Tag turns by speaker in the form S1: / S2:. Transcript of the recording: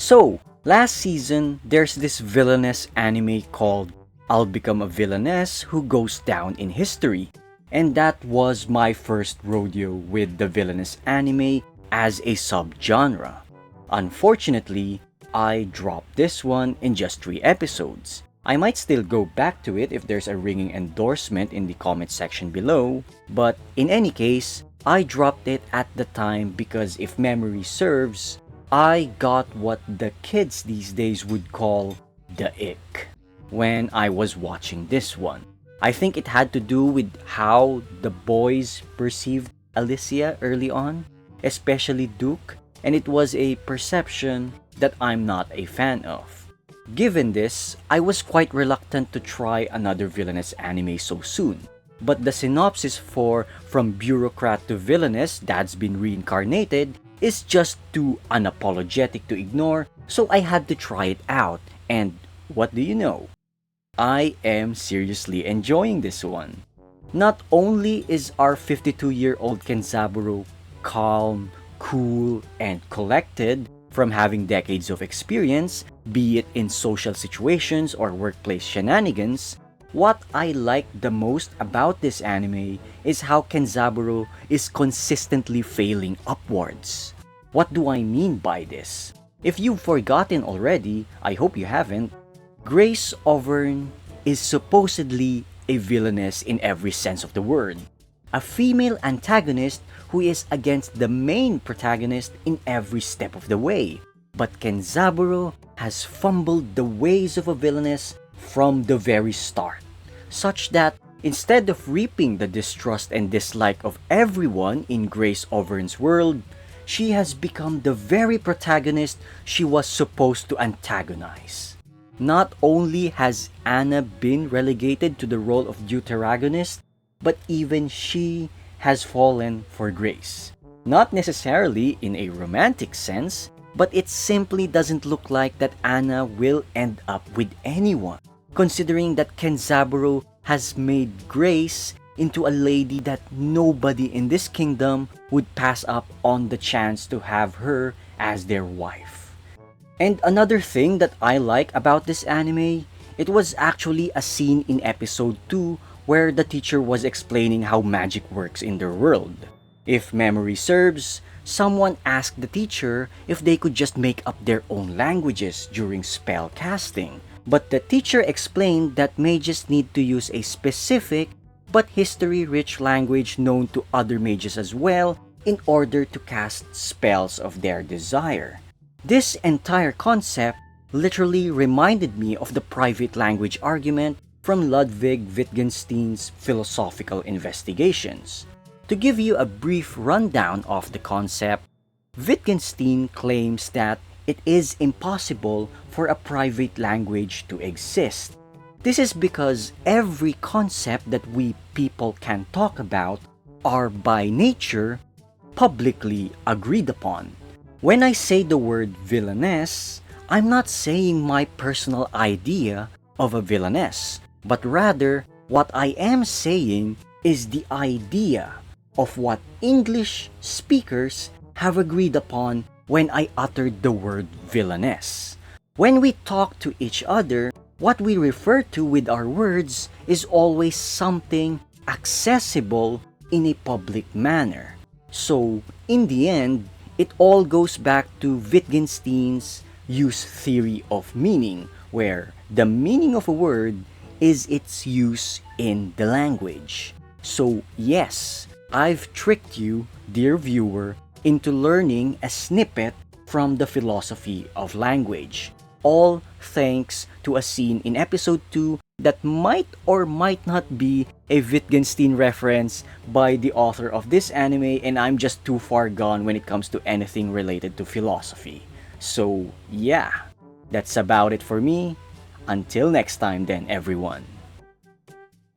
S1: So, last season, there's this villainous anime called I'll Become a Villainess who goes down in history. And that was my first rodeo with the villainous anime as a subgenre. Unfortunately, I dropped this one in just 3 episodes. I might still go back to it if there's a ringing endorsement in the comment section below, but in any case, I dropped it at the time because if memory serves, I got what the kids these days would call the ick when I was watching this one. I think it had to do with how the boys perceived Alicia early on, especially Duke, and it was a perception that I'm not a fan of. Given this, I was quite reluctant to try another villainous anime so soon, but the synopsis for From Bureaucrat to Villainess that's been reincarnated is just too unapologetic to ignore, so I had to try it out, and what do you know? I am seriously enjoying this one. Not only is our 52-year-old Kenzaburo calm, cool, and collected from having decades of experience, be it in social situations or workplace shenanigans, what I like the most about this anime is how Kenzaburo is consistently failing upwards. What do I mean by this? If you've forgotten already, I hope you haven't, Grace Overn is supposedly a villainess in every sense of the word. A female antagonist who is against the main protagonist in every step of the way. But Kenzaburo has fumbled the ways of a villainess from the very start, such that instead of reaping the distrust and dislike of everyone in Grace Overn's world, she has become the very protagonist she was supposed to antagonize. Not only has Anna been relegated to the role of deuteragonist, but even she has fallen for Grace. Not necessarily in a romantic sense, but it simply doesn't look like that Anna will end up with anyone, considering that Kenzaburo has made Grace into a lady that nobody in this kingdom would pass up on the chance to have her as their wife. And another thing that I like about this anime, it was actually a scene in episode 2 where the teacher was explaining how magic works in their world. If memory serves, someone asked the teacher if they could just make up their own languages during spell casting, but the teacher explained that mages need to use a specific but history-rich language known to other mages as well in order to cast spells of their desire. This entire concept literally reminded me of the private language argument from Ludwig Wittgenstein's philosophical investigations. To give you a brief rundown of the concept, Wittgenstein claims that it is impossible for a private language to exist. This is because every concept that we people can talk about are by nature publicly agreed upon. When I say the word villainess, I'm not saying my personal idea of a villainess, but rather what I am saying is the idea of what English speakers have agreed upon when I uttered the word villainess. When we talk to each other, what we refer to with our words is always something accessible in a public manner. So, in the end, it all goes back to Wittgenstein's use theory of meaning, where the meaning of a word is its use in the language. So, yes, I've tricked you, dear viewer, into learning a snippet from the philosophy of language. All thanks to a scene in episode 2 that might or might not be a Wittgenstein reference by the author of this anime, and I'm just too far gone when it comes to anything related to philosophy. So yeah, that's about it for me. Until next time then, everyone.